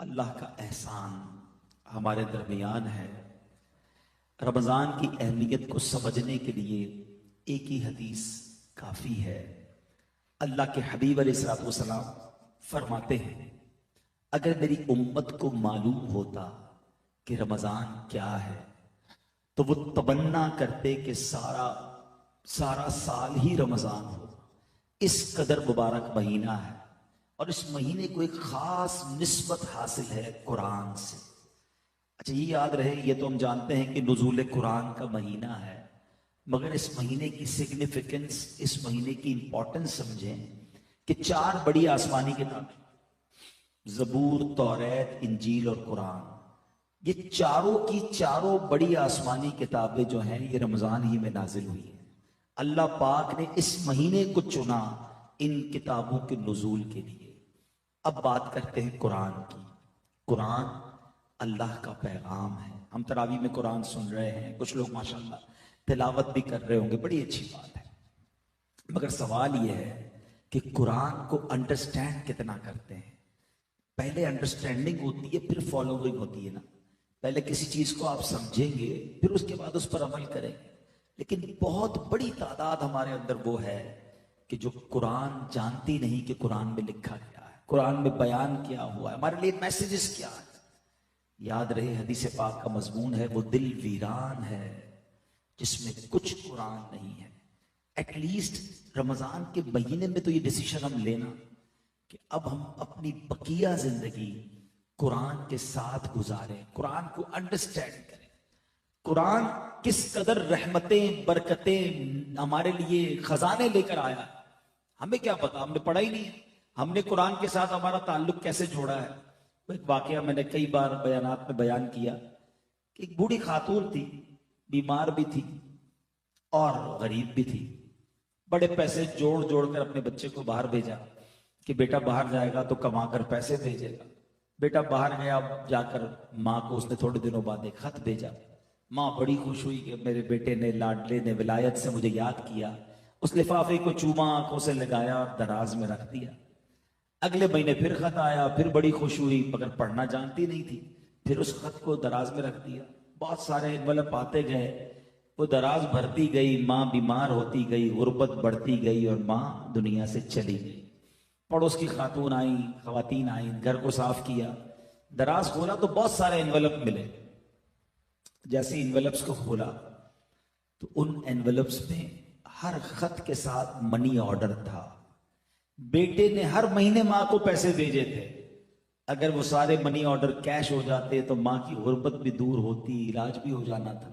अल्लाह का एहसान हमारे दरमियान है। रमज़ान की अहमियत को समझने के लिए एक ही हदीस काफ़ी है। अल्लाह के हबीब अलैहिस्सलाम फरमाते हैं, अगर मेरी उम्मत को मालूम होता कि रमज़ान क्या है तो वो तमन्ना करते कि सारा सारा साल ही रमज़ान हो। इस कदर मुबारक महीना है और इस महीने को एक खास निस्बत हासिल है कुरान से। अच्छा, ये याद रहे, ये तो हम जानते हैं कि नुज़ूल कुरान का महीना है, मगर इस महीने की सिग्निफिकेंस, इस महीने की इंपॉर्टेंस समझें कि 4 बड़ी आसमानी किताबें, ज़बूर, तौरात, इंजील और कुरान, ये चारों की चारों बड़ी आसमानी किताबें जो हैं ये रमज़ान ही में नाजिल हुई हैं। अल्लाह पाक ने इस महीने को चुना इन किताबों के नुज़ूल के लिए। अब बात करते हैं कुरान की। कुरान अल्लाह का पैगाम है। हम तरावी में कुरान सुन रहे हैं, कुछ लोग माशाल्लाह तिलावत भी कर रहे होंगे, बड़ी अच्छी बात है। मगर सवाल यह है कि कुरान को अंडरस्टैंड कितना करते हैं। पहले अंडरस्टैंडिंग होती है, फिर फॉलोइंग होती है ना। पहले किसी चीज को आप समझेंगे, फिर उसके बाद उस पर अमल करेंगे। लेकिन बहुत बड़ी तादाद हमारे अंदर वो है कि जो कुरान जानती नहीं कि कुरान में लिखा क्या है, कुरान में बयान क्या हुआ है, हमारे लिए मैसेजेस क्या है। याद रहे, हदीस पाक का मजमून है, वो दिल वीरान है जिसमें कुछ कुरान नहीं है। एटलीस्ट रमजान के महीने में तो ये डिसीजन हम लेना कि अब हम अपनी बकिया जिंदगी कुरान के साथ गुजारें, कुरान को अंडरस्टैंड करें। कुरान किस कदर रहमतें, बरकतें हमारे लिए खजाने लेकर आया, हमें क्या पता, हमने पढ़ा ही नहीं है। हमने कुरान के साथ हमारा ताल्लुक कैसे जोड़ा है। एक वाकया मैंने कई बार बयानात में बयान किया कि एक बूढ़ी खातून थी, बीमार भी थी और गरीब भी थी। बड़े पैसे जोड़ जोड़ कर अपने बच्चे को बाहर भेजा कि बेटा बाहर जाएगा तो कमा कर पैसे भेजेगा। बेटा बाहर गया, जाकर माँ को उसने थोड़े दिनों बाद एक खत भेजा। माँ बड़ी खुश हुई कि मेरे बेटे ने, लाडले ने विलायत से मुझे याद किया। उस लिफाफे को चूमा, आंखों से लगाया और दराज में रख दिया। अगले महीने फिर खत आया, फिर बड़ी खुश हुई, मगर पढ़ना जानती नहीं थी। फिर उस खत को दराज में रख दिया। बहुत सारे एनवलप आते गए, वो दराज भरती गई, माँ बीमार होती गई, गुर्बत बढ़ती गई और माँ दुनिया से चली गई। पड़ोस की खातून आई, खवातीन आई, घर को साफ किया, दराज खोला तो बहुत सारे एनवलप मिले। जैसे एनवलप्स को खोला तो उन एनवलप्स में हर खत के साथ मनी ऑर्डर था। बेटे ने हर महीने माँ को पैसे भेजे थे। अगर वो सारे मनी ऑर्डर कैश हो जाते तो माँ की गुर्बत भी दूर होती, इलाज भी हो जाना था।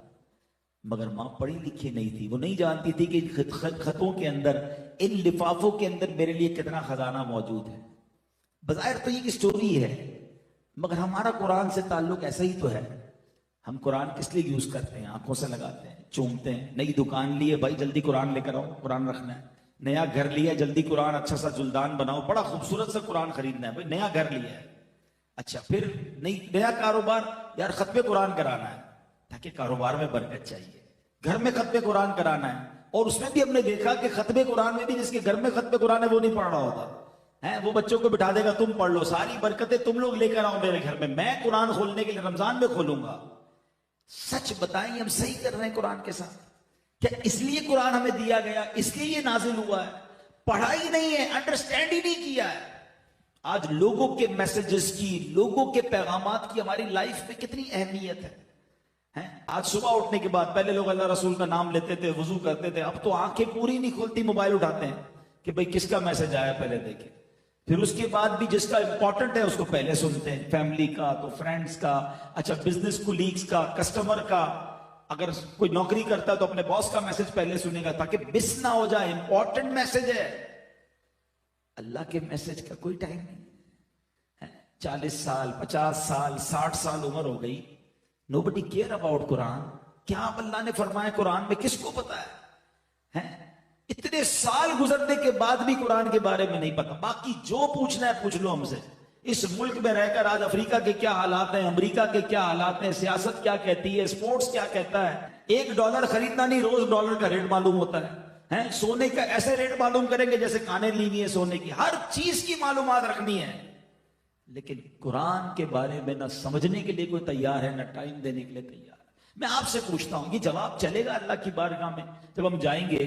मगर माँ पढ़ी लिखी नहीं थी, वो नहीं जानती थी कि खतों के अंदर, इन लिफाफों के अंदर मेरे लिए कितना खजाना मौजूद है। बज़ाहिर तो ये स्टोरी है, मगर हमारा कुरान से ताल्लुक ऐसा ही तो है। हम कुरान किस लिए यूज करते हैं? आंखों से लगाते हैं, चूमते हैं। नई दुकान लिए, भाई जल्दी कुरान लेकर आओ, कुरान रखना है। नया घर लिया, जल्दी कुरान, अच्छा सा जुल्दान बनाओ, बड़ा खूबसूरत सा कुरान खरीदना है। भाई नया घर लिया है, अच्छा, फिर नया कारोबार, यार खत्मे कुरान कराना है ताकि कारोबार में बरकत चाहिए। घर में खत्मे कुरान कराना है, और उसमें भी हमने देखा कि खत्मे कुरान में भी जिसके घर में खत्मे कुरान है वो नहीं पढ़ रहा होता है। वो बच्चों को बिठा देगा, तुम पढ़ लो, सारी बरकतें तुम लोग लेकर आओ मेरे घर में, मैं कुरान खोलने के लिए रमजान में खोलूंगा। सच बताएं, हम सही कर रहे हैं कुरान के साथ? क्या इसलिए कुरान हमें दिया गया, इसलिए ये नाजिल हुआ है? पढ़ाई नहीं है, अंडरस्टैंड ही नहीं किया है। आज लोगों के मैसेजेस की, लोगों के पैगामात की हमारी लाइफ में कितनी अहमियत है। आज सुबह उठने के बाद पहले लोग अल्लाह रसूल का नाम लेते थे, वुजू करते थे। अब तो आंखें पूरी नहीं खुलती, मोबाइल उठाते हैं कि भाई किसका मैसेज आया पहले देखें। फिर उसके बाद भी जिसका इंपॉर्टेंट है उसको पहले सुनते हैं, फैमिली का तो फ्रेंड्स का, अच्छा बिजनेस कोलीग्स का, कस्टमर का। अगर कोई नौकरी करता है तो अपने बॉस का मैसेज पहले सुनेगा ताकि मिस ना हो जाए, इंपॉर्टेंट मैसेज है। अल्लाह के मैसेज का कोई टाइम नहीं है। 40 साल, 50 साल, 60 साल उम्र हो गई, नोबडी केयर अबाउट कुरान। क्या अल्लाह ने फरमाया कुरान में, किसको पता है? इतने साल गुजरने के बाद भी कुरान के बारे में नहीं पता। बाकी जो पूछना है पूछ लो हमसे। इस मुल्क में रहकर आज अफ्रीका के क्या हालात हैं, अमेरिका के क्या हालात हैं, सियासत क्या कहती है, स्पोर्ट्स क्या कहता है। $1 खरीदना नहीं, रोज डॉलर का रेट मालूम होता है। सोने का ऐसे रेट मालूम करेंगे जैसे कानें ली हुई है सोने की। हर चीज की मालूमात रखनी है। लेकिन कुरान के बारे में ना समझने के लिए कोई तैयार है, ना टाइम देने के लिए तैयार है। मैं आपसे पूछता हूं, ये जवाब चलेगा अल्लाह की बारगाह में जब हम जाएंगे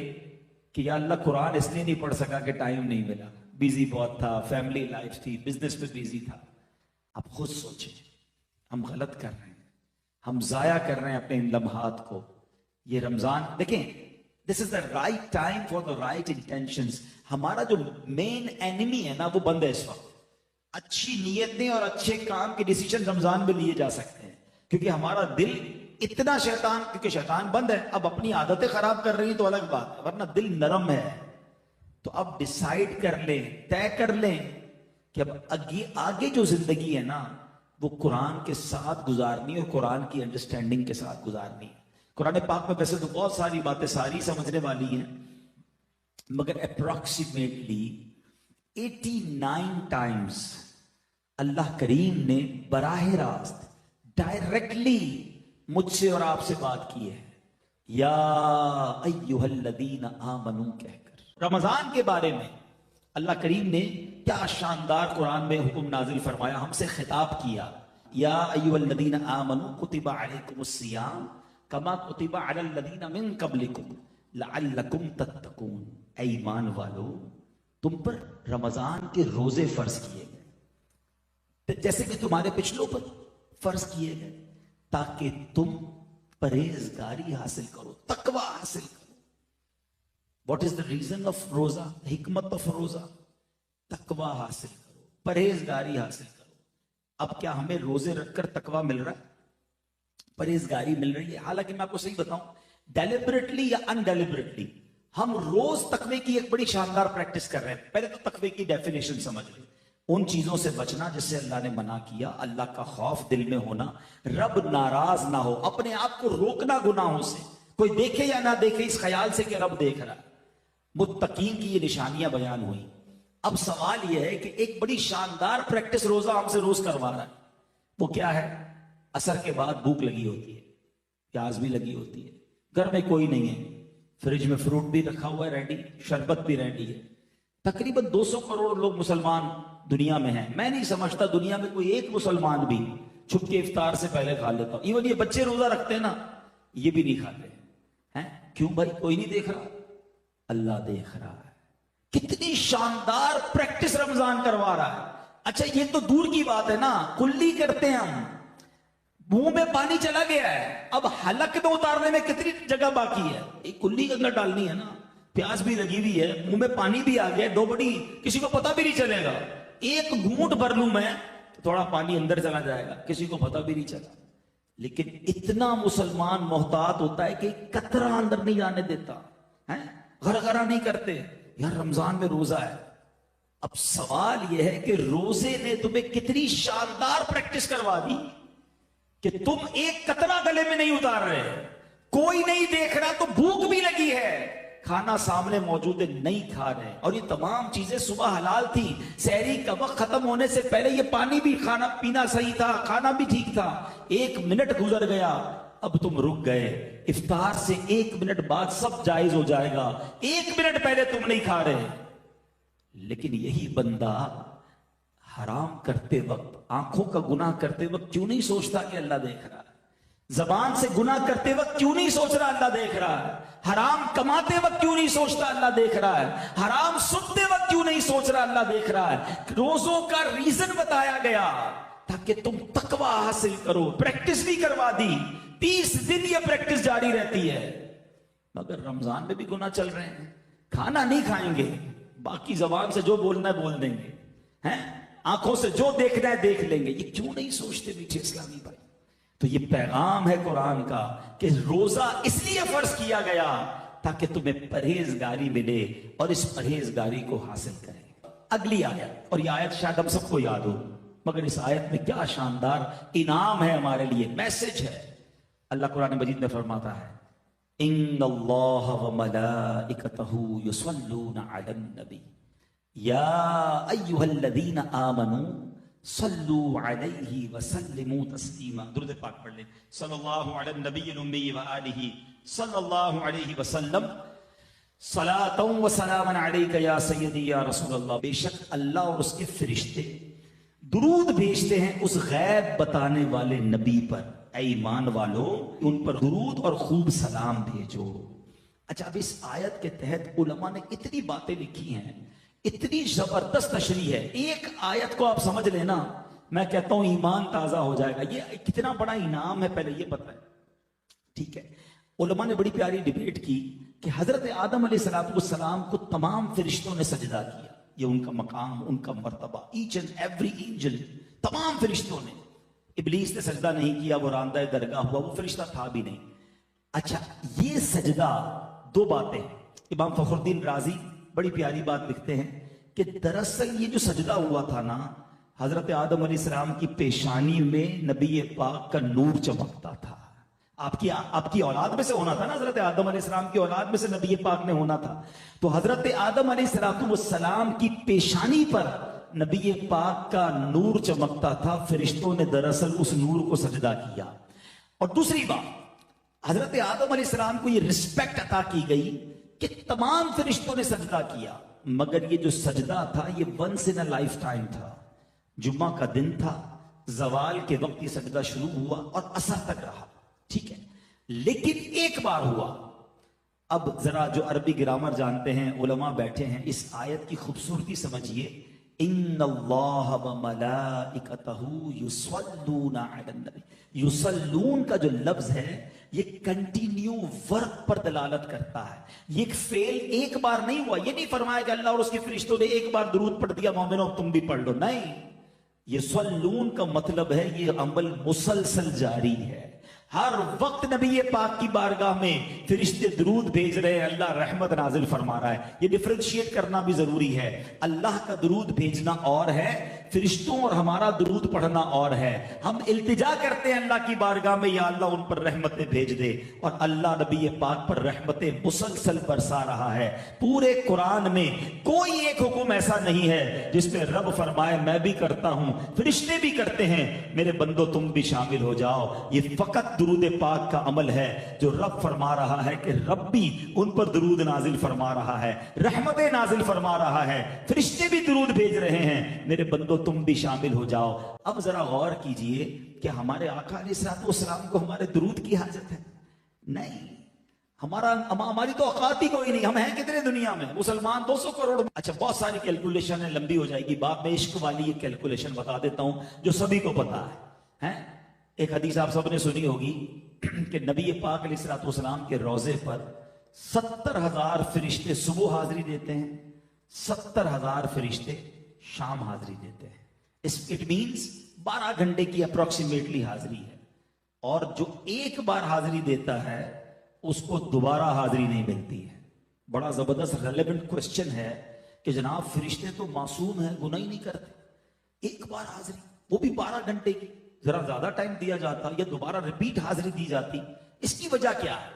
कि या अल्लाह कुरान इसलिए नहीं पढ़ सका कि टाइम नहीं मिला, बिजी बहुत था, फैमिली लाइफ थी, बिजनेस में बिजी था। आप खुद सोचें, हम गलत कर रहे हैं, हम जाया कर रहे हैं अपने इन लम्हात को। ये रमजान देखें, this is the right time for the right intentions. हमारा जो मेन एनिमी है ना, वो बंद है इस वक्त। अच्छी नीयतें और अच्छे काम के डिसीजन रमजान में लिए जा सकते हैं, क्योंकि हमारा दिल इतना शैतान, क्योंकि शैतान बंद है, अब अपनी आदतें खराब कर रही है तो अलग बात है, वरना दिल नरम है। तो अब डिसाइड कर लें, तय कर लें कि अब आगे जो जिंदगी है ना, वो कुरान के साथ गुजारनी और कुरान की अंडरस्टैंडिंग के साथ गुजारनी है। कुरान पाक में वैसे तो बहुत सारी बातें सारी समझने वाली हैं, मगर अप्रोक्सीमेटली 89 टाइम्स अल्लाह करीम ने बराह रास्त डायरेक्टली मुझसे और आपसे बात की है, या अय्युहल्लदीना आमनू कहकर। रमजान के बारे में अल्लाह करीम ने क्या शानदार कुरान में हुक्म नाजिल फरमाया, हमसे खिताब किया, या अय्युहल्लदीना आमनू कुतिबा अलैकुमुस्सियाम कमा कुतिबा अलल लदीना मिन कब्लिकुम लअल्लकुम तत्तकून। ऐ ईमान वालो, तुम पर रमजान के रोजे फर्ज किए गए जैसे कि तुम्हारे पिछलों पर फर्ज किए गए, ताकि तुम परहेजगारी हासिल करो, तकवा हासिल करो। What is the reason of रोजा, हिकमत ऑफ रोजा? तकवा हासिल करो, परहेजगारी हासिल करो। अब क्या हमें रोजे रखकर तकवा मिल रहा है, परहेजगारी मिल रही है? हालांकि मैं आपको सही बताऊं, डेलिबरेटली या अनडेलिबरेटली हम रोज तकवे की एक बड़ी शानदार प्रैक्टिस कर रहे हैं। पहले तो तकवे की डेफिनेशन समझ लें, उन चीजों से बचना जिससे अल्लाह ने मना किया, अल्लाह का खौफ दिल में होना, रब नाराज ना हो, अपने आप को रोकना गुनाहों से, कोई देखे या ना देखे इस ख्याल से कि रब देख रहा है। मुत्तकीन की ये निशानियां बयान हुई। अब सवाल यह है कि एक बड़ी शानदार प्रैक्टिस रोजा हमसे रोज करवा रहा है, वो क्या है? असर के बाद भूख लगी होती है, प्यास भी लगी होती है, घर में कोई नहीं है, फ्रिज में फ्रूट भी रखा हुआ है रेडी, शरबत भी रेडी है। तकरीबन 200 करोड़ लोग मुसलमान दुनिया में हैं। मैं नहीं समझता दुनिया में कोई एक मुसलमान भी छुप के इफ्तार से पहले खा लेता। इवन ये बच्चे रोजा रखते हैं ना, ये भी नहीं खाते हैं। क्यों भाई? कोई नहीं देख रहा, अल्लाह देख रहा है। कितनी शानदार प्रैक्टिस रमजान करवा रहा है। अच्छा, ये तो दूर की बात है ना, कुल्ली करते हैं हम, मुंह में पानी चला गया है, अब हलक में उतारने में कितनी जगह बाकी है? एक कुल्ली के अंदर डालनी है ना, प्यास भी लगी हुई है, मुंह में पानी भी आ गया, डोबड़ी, किसी को पता भी नहीं चलेगा। एक घूंट भर लूं मैं तो थोड़ा पानी अंदर चला जाएगा, किसी को पता भी नहीं चला। लेकिन इतना मुसलमान मोहतात होता है कि कतरा अंदर नहीं जाने देता है, गरगरा नहीं करते। यार रमजान में रोजा है। अब सवाल यह है कि रोजे ने तुम्हें कितनी शानदार प्रैक्टिस करवा दी कि तुम एक कतरा गले में नहीं उतार रहे, कोई नहीं देख रहा तो भूख भी लगी है, खाना सामने मौजूद है, नहीं खा रहे। और ये तमाम चीजें सुबह हलाल थी, सहरी का वक्त खत्म होने से पहले ये पानी भी, खाना पीना सही था, खाना भी ठीक था। 1 मिनट गुजर गया, अब तुम रुक गए। इफ्तार से 1 मिनट बाद सब जायज हो जाएगा, 1 मिनट पहले तुम नहीं खा रहे। लेकिन यही बंदा हराम करते वक्त, आंखों का गुनाह करते वक्त क्यों नहीं सोचता कि अल्लाह देख रहा है? जबान से गुनाह करते वक्त क्यों नहीं सोच रहा अल्लाह देख रहा है? हराम कमाते वक्त क्यों नहीं सोचता अल्लाह देख रहा है? हराम सुनते वक्त क्यों नहीं सोच रहा अल्लाह देख रहा है? रोजों का रीजन बताया गया ताकि तुम तकवा हासिल करो, प्रैक्टिस भी करवा दी। 30 दिन ये प्रैक्टिस जारी रहती है। मगर रमजान में भी गुनाह चल रहे हैं, खाना नहीं खाएंगे, बाकी जबान से जो बोलना है बोल देंगे, हैं, आंखों से जो देखना है देख लेंगे। ये क्यों नहीं सोचते मीठे इस्लामी भाई? तो ये पैगाम है कुरान का कि रोजा इसलिए फर्ज किया गया ताकि तुम्हें परहेजगारी मिले और इस परहेजगारी को हासिल करें। अगली आयत, और ये आयत शायद हम सबको याद हो, मगर इस आयत में क्या शानदार इनाम है हमारे लिए, मैसेज है। अल्लाह कुरान मजीद में फरमाता है, इन्नल्लाह व मलाइकतहू युसल्लूना अलन नबी या अय्युहल्लज़ीना आमनू सल्लू अलैहि व सल्लिमू तस्लीमा। दुरूद पाक पढ़ लें, सल्लल्लाहु अलैहि नबिय्यिल उम्मी व आलिहि सल्लल्लाहु अलैहि वसल्लम सलातन व सलामन अलैका या सय्यदी या रसूलल्लाह। बेशक अल्लाह और उसके फरिश्ते दुरूद भेजते हैं उस गैब बताने वाले नबी पर, ऐ ईमान वालों उन पर दुरूद और खूब सलाम भेजो। अच्छा, अब इस आयत के तहत उलमा ने इतनी बातें लिखी हैं, इतनी जबरदस्त तशरीह है। एक आयत को आप समझ लेना, मैं कहता हूं ईमान ताजा हो जाएगा। ये कितना बड़ा इनाम है पहले ये पता है, ठीक है। उलमा ने बड़ी प्यारी डिबेट की कि हजरत आदम अलैहिस्सलाम को तमाम फरिश्तों ने सजदा किया, ये उनका मकाम, उनका मर्तबा, ईच एंड एवरी एंजल, तमाम फरिश्तों ने। इब्लीस ने सजदा नहीं किया, वो रांदा दरगाह हुआ, वो फरिश्ता था भी नहीं। अच्छा, ये सजदा, दो बातें इमाम फखरुद्दीन राजी बड़ी प्यारी बात लिखते हैं कि दरअसल ये जो सजदा हुआ था ना, हजरत आदम अलैहिस्सलाम की पेशानी में नबी पाक का नूर चमकता था। आपकी औलाद में से होना था ना, हजरत आदम अलैहिस्सलाम की औलाद में से नबी पाक ने होना था। तो हजरत आदम अलैहिस्सलाम की पेशानी पर नबी पाक का नूर चमकता था। फरिश्तों ने दरअसल उस नूर को सजदा किया। और दूसरी बात, हजरत आदम अलैहिस्सलाम को यह रिस्पेक्ट अता की गई कि तमाम फरिश्तों ने सजदा किया, मगर ये जो सजदा था ये once in a lifetime था। जुम्मा का दिन था, जवाल के वक्त ये सजदा शुरू हुआ और असर तक रहा, ठीक है। लेकिन एक बार हुआ। अब जरा जो अरबी ग्रामर जानते हैं उलमा बैठे हैं, इस आयत की खूबसूरती समझिए। इन्नल्लाह व मलाइकतहू युसल्लूना अलन नबी। युसल्लून का जो लफ्ज है ये कंटिन्यू वर्क पर दलालत करता है। ये एक फेल एक बार नहीं हुआ। ये नहीं फरमाया कि अल्लाह और उसके फरिश्तों ने एक बार दुरूद पढ़ दिया, मोमिनो तुम भी पढ़ लो, नहीं। ये सल्लून का मतलब है ये अमल मुसलसल जारी है। हर वक्त नबी पाक की बारगाह में फरिश्ते दुरूद भेज रहे हैं, अल्लाह रहमत नाजिल फरमा रहा है। ये डिफरेंशिएट करना भी जरूरी है। अल्लाह का दुरूद भेजना और है, फरिश्तों और हमारा दुरूद पढ़ना और है। हम इल्तिजा करते हैं अल्लाह की बारगाह में, या अल्लाह उन पर रहमतें भेज दे, और अल्लाह नबी पाक पर रहमतें मुसलसल बरसा रहा है। पूरे कुरान में कोई एक हुक्म ऐसा नहीं है जिसमें रब फरमाए मैं भी करता हूं, फरिश्ते भी करते हैं, मेरे बंदो तुम भी शामिल हो जाओ। ये फकत दुरूद पाक का अमल है जो रब फरमा रहा है कि रब भी उन पर दुरूद नाजिल फरमा रहा है, रहमतें नाजिल फरमा रहा है, फरिश्ते भी दुरूद भेज रहे हैं, मेरे बंदो तुम भी शामिल हो जाओ। अब जरा गौर कीजिए कि हमारे आका अलैहिस्सलाम को हमारे दुरूद की हाजत है? नहीं। हमारी तो औकात ही कोई नहीं। हम हैं कितने दुनिया में? मुसलमान 200 करोड़। अच्छा, बहुत सारी कैलकुलेशन है, लंबी हो जाएगी बात। मैं इश्क वाली ये कैलकुलेशन बता देता हूं जो सभी को पता है। एक हदीस आप सबने सुनी होगी कि नबी पाक अलैहिस्सलाम के रोजे पर 70,000 फरिश्ते सुबह हाजिरी देते हैं, 70,000 फरिश्ते शाम हाजिरी देते हैं। इट मींस 12 घंटे की अप्रोक्सीमेटली हाजिरी है। और जो एक बार हाजिरी देता है उसको दोबारा हाजिरी नहीं मिलती है। बड़ा जबरदस्त रेलेवेंट क्वेश्चन है कि जनाब फरिश्ते तो मासूम है, गुनाह ही नहीं करते, एक बार हाजिरी, वो भी 12 घंटे की, जरा ज्यादा टाइम दिया जाता या दोबारा रिपीट हाजिरी दी जाती। इसकी वजह क्या है?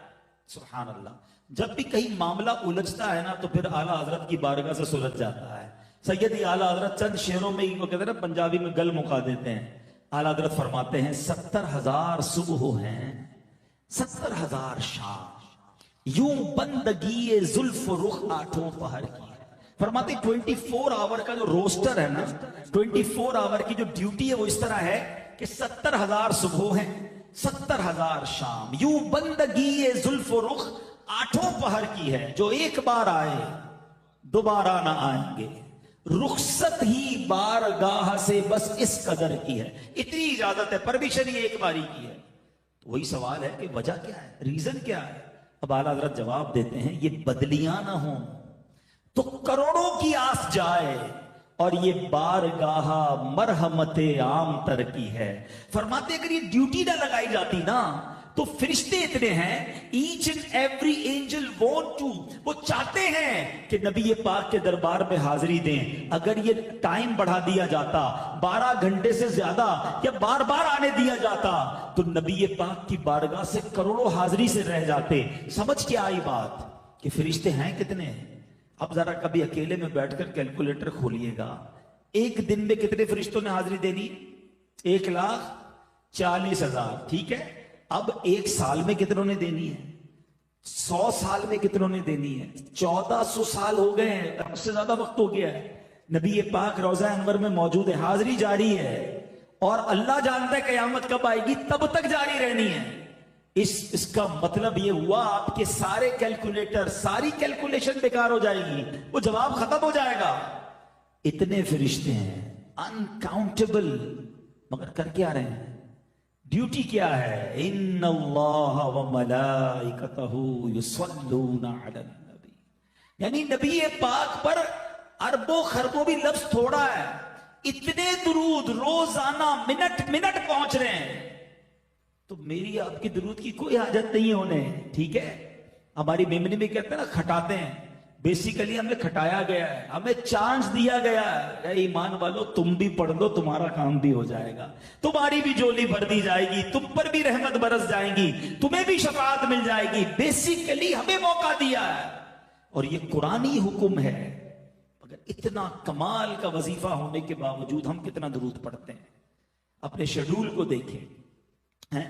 सुभान अल्लाह। जब भी कहीं मामला उलझता है ना तो फिर आला हजरत की बारगाह से सुलझ जाता है। सैयदी आला हजरत चंद शेरों में वो कहते हैं ना, पंजाबी में गल मुका देते हैं। आला हजरत फरमाते हैं 70,000 सुबह हैं, 70,000 शाम, यूं बंदगी जुल्फ रुख आठों पहर की। फरमाते 24 आवर का जो रोस्टर है ना, 24 आवर की जो ड्यूटी है वो इस तरह है कि 70,000 सुबह हैं, 70,000 शाम, यूं बंदगी जुल्फ रुख आठों पहर की है। जो एक बार आए दोबारा ना आएंगे, रुखसत ही बारगाह से बस इस कदर की है। इतनी इजाजत है, परमिशन ही एक बारी की है। तो वही सवाल है कि वजह क्या है, रीजन क्या है? अब आला हज़रत जवाब देते हैं, ये बदलियां ना हो तो करोड़ों की आस जाए, और ये बारगाह मरहमते आम तर की है। फरमाते अगर ये ड्यूटी ना लगाई जाती ना तो फरिश्ते इतने हैं, each and every angel want to, वो चाहते हैं कि नबी पाक के दरबार में हाजिरी दें। अगर ये टाइम बढ़ा दिया जाता 12 घंटे से ज्यादा या बार बार आने दिया जाता तो नबी पाक की बारगाह से करोड़ों हाजिरी से रह जाते। समझ के आई बात कि फरिश्ते हैं कितने। अब जरा कभी अकेले में बैठकर कैलकुलेटर खोलिएगा, एक दिन में कितने फरिश्तों ने हाजिरी देनी? 1,40,000, ठीक है। अब एक साल में कितनों ने देनी है? 100 साल में कितनों ने देनी है? 1400 साल हो गए हैं, उससे ज्यादा वक्त हो गया है। नबी पाक रोजा अनवर में मौजूद है, हाजिरी जारी है, और अल्लाह जानता है कयामत कब आएगी, तब तक जारी रहनी है। इसका मतलब ये हुआ आपके सारे कैलकुलेटर, सारी कैलकुलेशन बेकार हो जाएगी, वो जवाब खत्म हो जाएगा। इतने फरिश्ते हैं अनकाउंटेबल, मगर कर क्या रहे हैं? ड्यूटी क्या है? इन्नल्लाह व मलाइकतहू युसल्लूना अलन नबी, यानी नबी पाक पर अरबों खरबों भी लफ्ज थोड़ा है, इतने दुरूद रोजाना मिनट मिनट पहुंच रहे हैं। तो मेरी आपकी दुरूद की कोई हाजत नहीं होने, ठीक है? हमारी मेमनी में कहते हैं ना, खटाते हैं, बेसिकली हमें खटाया गया है, हमें चांस दिया गया है। ईमान वालों, तुम भी पढ़ लो, तुम्हारा काम भी हो जाएगा, तुम्हारी भी झोली भर दी जाएगी, तुम पर भी रहमत बरस जाएगी, तुम्हें भी शफाअत मिल जाएगी। बेसिकली हमें मौका दिया है, और ये कुरानी हुक्म है। मगर इतना कमाल का वजीफा होने के बावजूद हम कितना दुरूद पढ़ते हैं। अपने शेड्यूल को देखें, हैं?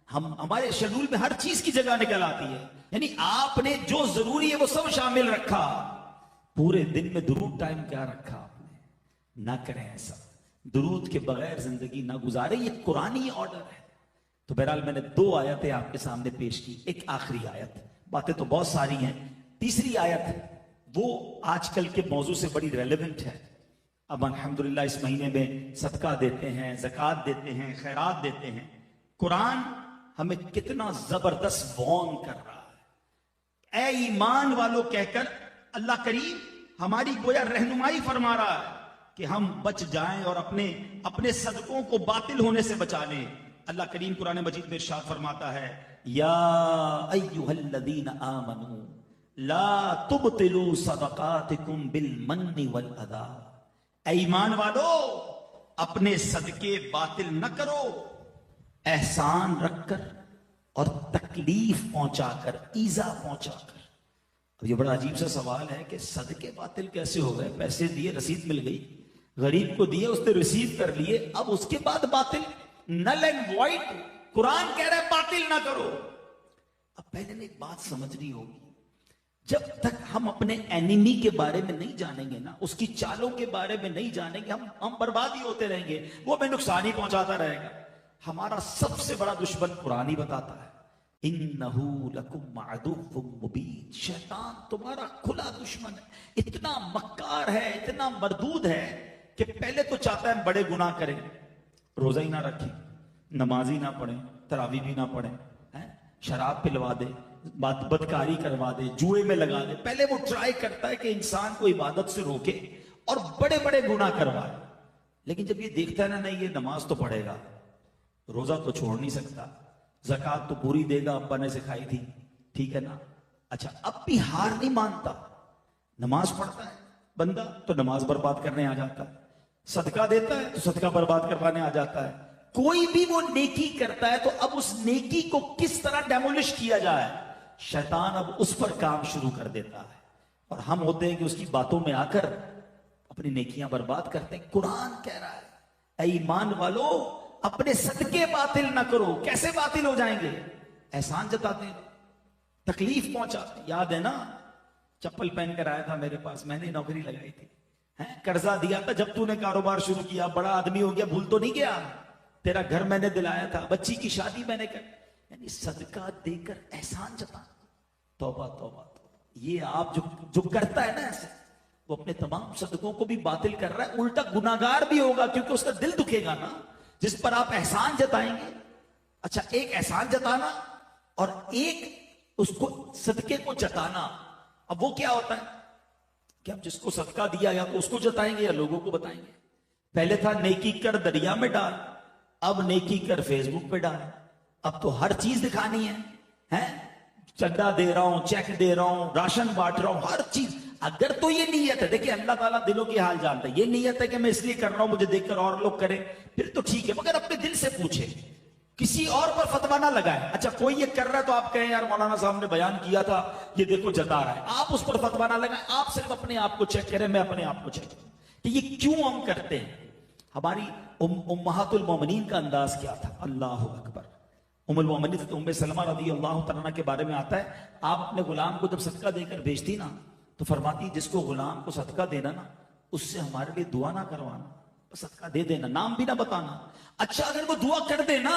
हम हमारे शेड्यूल में हर चीज की जगह निकल आती है, यानी आपने जो जरूरी है वो सब शामिल रखा। पूरे दिन में दुरूद टाइम क्या रखा आपने? ना करें ऐसा, दुरूद के बगैर जिंदगी ना गुजारे, ये कुरानी ऑर्डर है। तो बहरहाल मैंने 2 आयतें आपके सामने पेश की, एक आखिरी आयत, बातें तो बहुत सारी हैं। तीसरी आयत वो आजकल के मौजू से बड़ी रेलेवेंट है। अब अल्हम्दुलिल्लाह इस महीने में सदका देते हैं, ज़कात देते हैं, खैरात देते हैं। कुरान हमें कितना जबरदस्त वार्न कर रहा है, ए ईमान वालों कहकर अल्लाह करीम हमारी गोया रहनुमाई फरमा रहा है कि हम बच जाएं और अपने अपने सदकों को बातिल होने से बचा लें। अल्लाह करीम कुरान मजीद में इरशाद फरमाता है, या अय्युहल्लज़ीना आमनू ला तुबतिलू सदकातिकुम बिल मन्नि वल अदा। ऐ ईमान वालों, अपने सदके बातिल न करो, एहसान रखकर और तकलीफ पहुंचाकर, ईजा पहुंचाकर। अब ये बड़ा अजीब सा सवाल है कि सदके बातिल कैसे हो गए? पैसे दिए, रसीद मिल गई, गरीब को दिए, उसने रिसीव कर लिए, अब उसके बाद बातिल, नल एंड वॉइड। कुरान कह रहा है बातिल ना करो। अब पहले ने एक बात समझनी होगी, जब तक हम अपने एनिमी के बारे में नहीं जानेंगे ना, उसकी चालों के बारे में नहीं जानेंगे, हम बर्बाद ही होते रहेंगे, वो हमें नुकसान ही पहुंचाता रहेगा। हमारा सबसे बड़ा दुश्मन कुरान ही बताता है, इन्नहू लकुम अदुव्वुम मुबीन, शैतान तुम्हारा खुला दुश्मन है, इतना मक्कार है, इतना मरदूद है कि पहले तो चाहता है बड़े गुनाह करें, रोजा ही ना रखें, नमाज ही ना पढ़ें, तरावी भी ना पढ़ें, शराब पिलवा दे, बदकारी करवा दे, जुए में लगा दे। पहले वो ट्राई करता है कि इंसान को इबादत से रोके और बड़े बड़े गुनाह करवाए। लेकिन जब ये देखता है ना, नहीं ये नमाज तो पढ़ेगा, रोजा तो छोड़ नहीं सकता, ज़कात तो पूरी देगा, अब्बा ने सिखाई थी, ठीक है ना, अच्छा अब भी हार नहीं मानता, नमाज पढ़ता है बंदा तो नमाज बर्बाद करने आ जाता है, सदका देता है तो सदका बर्बाद करवाने आ जाता है। कोई भी वो नेकी करता है तो अब उस नेकी को किस तरह डेमोलिश किया जाए, शैतान अब उस पर काम शुरू कर देता है, और हम होते हैं कि उसकी बातों में आकर अपनी नेकियां बर्बाद करते हैं। कुरान कह रहा है, ऐ ईमान वालों, अपने सदके बातिल ना करो। कैसे बातिल हो जाएंगे? एहसान जताते हैं, तकलीफ पहुंचाते हैं। याद है ना, चप्पल पहन कर आया था मेरे पास, मैंने नौकरी लगाई थी, कर्जा दिया था, जब तूने कारोबार शुरू किया बड़ा आदमी हो गया, भूल तो नहीं गया, तेरा घर मैंने दिलाया था, बच्ची की शादी मैंने कर, यानी सदका देकर एहसान जता। तौबा तौबा तौबा। ये आप जो करता है ना ऐसे, वो अपने तमाम सदकों को भी बातिल कर रहा है, उल्टा गुनाहगार भी होगा, क्योंकि उसका दिल दुखेगा ना जिस पर आप एहसान जताएंगे। अच्छा, एक एहसान जताना और एक उसको सदके को जताना, अब वो क्या होता है कि हम जिसको सदका दिया या तो उसको जताएंगे या लोगों को बताएंगे। पहले था नेकी कर दरिया में डाल, अब नेकी कर फेसबुक पे डाल, अब तो हर चीज दिखानी है? चंदा दे रहा हूं, चेक दे रहा हूं, राशन बांट रहा हूं, हर चीज। अगर तो ये नीयत है, देखिए अल्लाह ताला दिलों की हाल जानता है, ये नीयत है कि मैं इसलिए कर रहा हूं मुझे देखकर और लोग करें, फिर तो ठीक है, मगर अपने दिल से पूछे, किसी और पर फतवा ना लगाए। अच्छा, कोई ये कर रहा है तो आप कहें यार मौलाना साहब ने बयान किया था, ये देखो जता रहा है, आप उस पर फतवा ना लगाएं, आप सिर्फ अपने आप को चेक करें, मैं अपने आप को चेक करूं कि ये क्यों हम करते हैं। हमारी उम्महातुल मोमिनीन का अंदाज क्या था? अल्लाह अकबर। उम्मुल मोमिनीन उम्मे सलमा रज़ी अल्लाह तआला के बारे में आता है, आप अपने गुलाम को जब सदका देकर भेजती ना तो फरमाती, जिसको गुलाम को सदका देना ना उससे हमारे लिए दुआ ना करवाना, सदका दे देना, नाम भी ना बताना। अच्छा अगर वो दुआ कर देना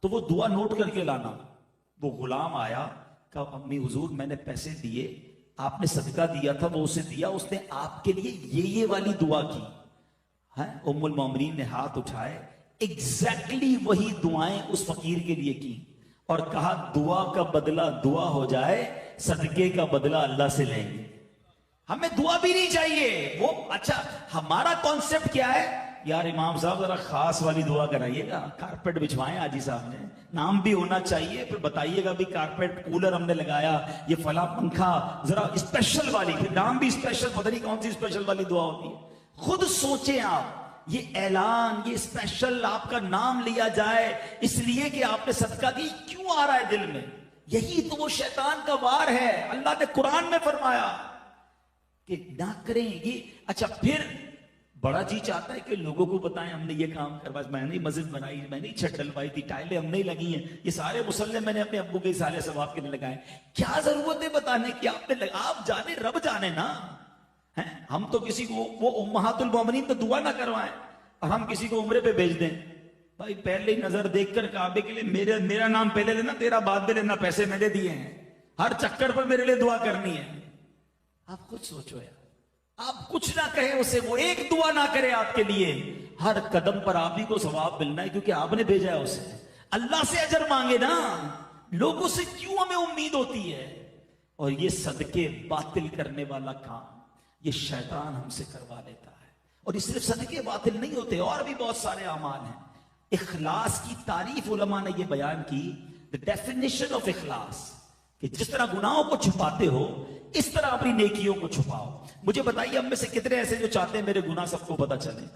तो वो दुआ नोट करके लाना। वो गुलाम आया, कहा अम्मी हुजूर मैंने पैसे दिए, आपने सदका दिया था, वो उसे दिया, उसने आपके लिए ये वाली दुआ की है। उम्मुल मोमिनीन ने हाथ उठाए, एग्जैक्टली वही दुआएं उस फकीर के लिए की और कहा दुआ का बदला दुआ हो जाए, सदके का बदला अल्लाह से लेंगे। हमें दुआ भी नहीं चाहिए वो। अच्छा हमारा कॉन्सेप्ट क्या है, यार इमाम साहब जरा खास वाली दुआ कराइएगा, कारपेट बिछवाएं हाजी साहब ने, नाम भी होना चाहिए, फिर बताइएगा भी कारपेट कूलर हमने लगाया, ये फला पंखा, जरा स्पेशल वाली, फिर नाम भी स्पेशल, पता नहीं कौन सी स्पेशल वाली दुआ होती है। खुद सोचें आप, ये ऐलान, ये स्पेशल आपका नाम लिया जाए इसलिए कि आपने सदका दी, क्यों आ रहा है दिल में? यही तो वो शैतान का वार है। अल्लाह ने कुरान में फरमाया कि ना करें ये। अच्छा फिर बड़ा जी चाहता है कि लोगों को बताएं हमने ये काम करवाया, मैंने मस्जिद बनाई, मैंने छत डलवाई थी, टाइलें हमने ही लगी हैं, ये सारे मुसल्ले मैंने अपने अब्बू के साले सवाब के लिए लगाए। क्या जरूरत है बताने की? आपने आप जाने, रब जाने ना है। हम तो किसी को वो उम्महातुल मोमिनीन तो दुआ ना करवाएं और हम किसी को उम्रे पे भेज दें। भाई पहले ही नजर देखकर काबे के लिए मेरा नाम पहले लेना, तेरा बाद में लेना, पैसे मैंने दिए हैं, हर चक्कर पर मेरे लिए दुआ करनी है। आप खुद सोचो यार, आप कुछ ना कहे उसे, वो एक दुआ ना करे आपके लिए, हर कदम पर आप ही को सवाब मिलना है क्योंकि आपने भेजा है उसे। अल्लाह से अजर मांगे ना, लोगों से क्यों हमें उम्मीद होती है? और ये सदके बातिल करने वाला काम ये शैतान हमसे करवा लेता है। और ये सिर्फ सदके बातिल नहीं होते, और भी बहुत सारे अमाल हैं। इखलास की तारीफ उलमा ने ये बयान की, द डेफिनेशन ऑफ इखलास, कि जिस तरह गुनाहों को छुपाते हो इस तरह अपनी नेकियों को छुपाओ। मुझे बताइए हम में से कितने ऐसे जो चाहते हैं मेरे गुनाह सबको पता चले?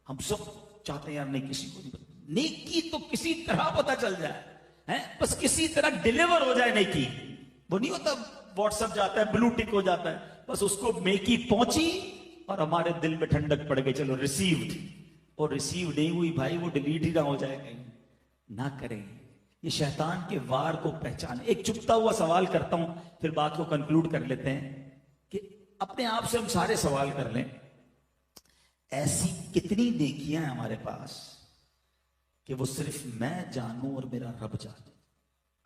हम सब चाहते हैं यार नहीं किसी को नहीं पता। नेकी तो किसी तरह पता चल जाए, हैं? बस किसी तरह डिलीवर हो जाए नेकी। वो नहीं होता व्हाट्सएप जाता है ब्लू टिक हो जाता है, बस उसको नेकी पहुंची और हमारे दिल में ठंडक पड़ गई, चलो रिसीव्ड। और रिसीव नहीं हुई भाई, वो डिलीट ही ना हो जाए कहीं। ना करें, ये शैतान के वार को पहचाने। एक चुपता हुआ सवाल करता हूं, फिर बात को कंक्लूड कर लेते हैं कि अपने आप से हम सारे सवाल कर लें, ऐसी कितनी नेकियां हैं हमारे पास कि वो सिर्फ मैं जानूं और मेरा रब जाने?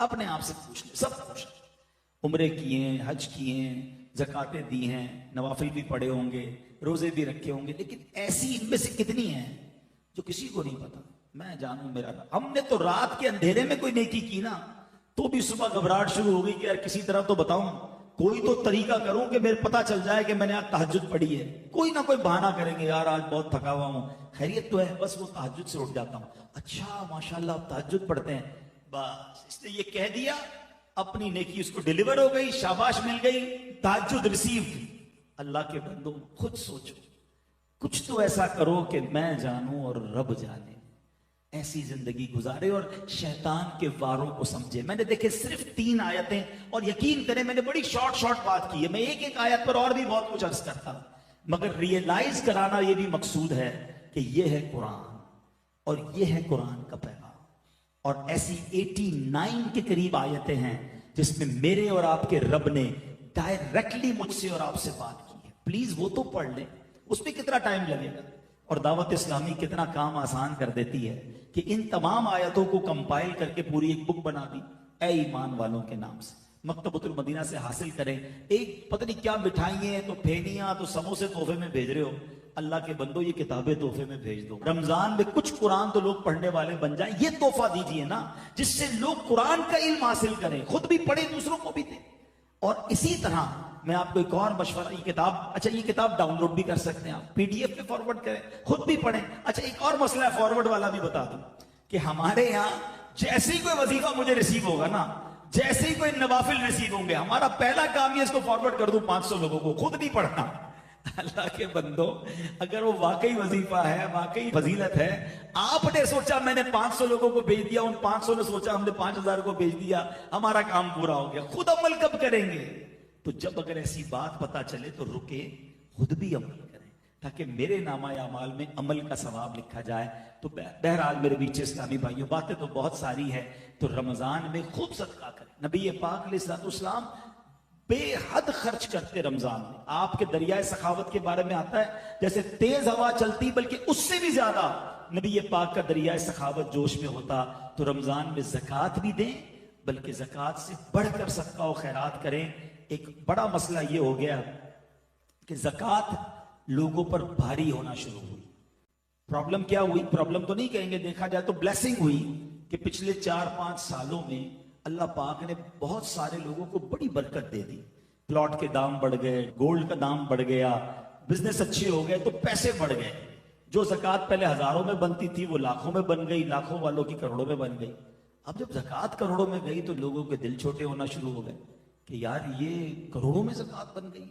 अपने आप से पूछ ले, सब पूछ ले। उम्रे किए हैं, हज किए हैं, ज़कातें दी हैं, नवाफिल भी पढ़े होंगे, रोजे भी रखे होंगे, लेकिन ऐसी इनमें से कितनी हैं जो किसी को नहीं पता? मैं जानूं मेरा रब। हमने तो रात के अंधेरे में कोई नेकी की ना, तो भी सुबह घबराहट शुरू हो गई कि यार किसी तरह तो बताऊं, कोई तो तरीका करूं कि मेरे पता चल जाए कि मैंने आज तहज्जुद पढ़ी है। कोई ना कोई बहाना करेंगे, यार आज बहुत थका हुआ हूं, खैरियत तो है, बस वो तहज्जुद से उठ जाता हूं। अच्छा माशाल्लाह आप तहज्जुद पढ़ते हैं, बस इसने ये कह दिया, अपनी नेकी उसको डिलीवर हो गई, शाबाश मिल गई, तहज्जुद रिसीव्ड। अल्लाह के बंदो खुद सोचो, कुछ तो ऐसा करो कि मैं जानूं और रब जाने। ऐसी जिंदगी गुजारे और शैतान के वारों को समझे। मैंने देखे सिर्फ 3 आयतें, और यकीन करें मैंने बड़ी शॉर्ट बात की है। मैं एक एक आयत पर और भी बहुत कुछ अर्ज करता, मगर रियलाइज कराना यह भी मकसूद है कि यह है कुरान और यह है कुरान का पैगाम। और ऐसी 89 के करीब आयतें हैं जिसमें मेरे और आपके रब ने डायरेक्टली मुझसे और आपसे बात की है। प्लीज वो तो पढ़ लें, उसमें कितना टाइम लगेगा। और दावत इस्लामी कितना काम आसान कर देती है कि इन तमाम आयतों को कंपाइल करके पूरी एक बुक बना दी, ए ईमान वालों के नाम से। मकतबतुल मदीना से हासिल करें। एक पता नहीं क्या मिठाइयां तो फेनियां तो समोसे तोहफे में भेज रहे हो, अल्लाह के बंदो ये किताबें तोहफे में भेज दो। रमजान में कुछ कुरान तो लोग पढ़ने वाले बन जाएं, ये तोहफा दीजिए ना, जिससे लोग कुरान का इल्म हासिल करें, खुद भी पढ़े, दूसरों को भी दें। और इसी तरह मैं आपको एक और मशवरा, ये किताब, अच्छा ये किताब डाउनलोड भी कर सकते हैं आप, पीडीएफ पे फॉरवर्ड करें, खुद भी पढ़ें। अच्छा एक और मसला है, फॉरवर्ड वाला भी बता दूं कि हमारे यहाँ जैसे ही कोई वजीफा मुझे रिसीव होगा ना, जैसे ही कोई नवाफिल रिसीव होंगे, हमारा पहला काम ये इसको फॉरवर्ड कर दूं 500 लोगों को, खुद नहीं पढ़ना। अल्लाह के बंदो, अगर वो वाकई वजीफा है, वाकई फजीलत है, आपने सोचा मैंने 500 लोगों को भेज दिया, उन 500 ने सोचा हमने 5000 को भेज दिया, हमारा काम पूरा हो गया। खुद अमल कब करेंगे? तो जब अगर ऐसी बात पता चले तो रुके, खुद भी अमल करें, ताकि मेरे नामा अमाल में अमल का सवाब लिखा जाए। तो बहरहाल मेरे बीच इस्लामी भाइयों, बातें तो बहुत सारी है, तो रमजान में खूब सदका करें। नबी पाक अलैहिस्सलाम बेहद खर्च करते रमजान में। आपके दरियाए सखावत के बारे में आता है जैसे तेज हवा चलती, बल्कि उससे भी ज्यादा नबी पाक का दरियाए सखावत जोश में होता। तो रमजान में ज़कात भी दें, बल्कि ज़कात से बढ़कर सदका और खैरात करें। एक बड़ा मसला ये हो गया कि ज़कात लोगों पर भारी होना शुरू हुई। प्रॉब्लम क्या हुई? प्रॉब्लम तो नहीं कहेंगे, देखा जाए तो ब्लेसिंग हुई कि पिछले 4-5 सालों में अल्लाह पाक ने बहुत सारे लोगों को बड़ी बरकत दे दी। प्लॉट के दाम बढ़ गए, गोल्ड का दाम बढ़ गया, बिजनेस अच्छे हो गए, तो पैसे बढ़ गए। जो ज़कात पहले हजारों में बनती थी वो लाखों में बन गई, लाखों वालों की करोड़ों में बन गई। अब जब ज़कात करोड़ों में गई तो लोगों के दिल छोटे होना शुरू हो गए कि यार ये करोड़ों में ज़कात बन गई।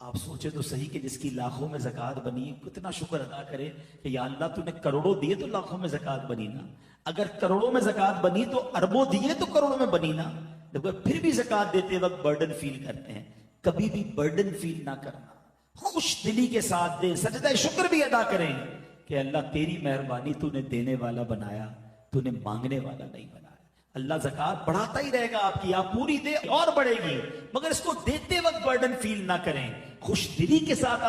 आप सोचे तो सही कि जिसकी लाखों में ज़कात बनी, कितना शुक्र अदा करे कि या अल्लाह तूने करोड़ों दिए तो लाखों में ज़कात बनी ना। अगर करोड़ों में ज़कात बनी तो अरबों दिए तो करोड़ों में बनी ना। देखो फिर भी ज़कात देते वक्त बर्डन फील करते हैं, कभी भी बर्डन फील ना करना, खुश दिली के साथ दे, सजदा शुक्र भी अदा करें कि अल्लाह तेरी मेहरबानी, तूने देने वाला बनाया, तूने मांगने वाला नहीं बनाया। अल्लाह ज़कात बढ़ाता ही रहेगा आपकी, आप पूरी दे और बढ़ेगी, मगर इसको देते वक्त बर्डन फील ना करें, खुश दिली के साथ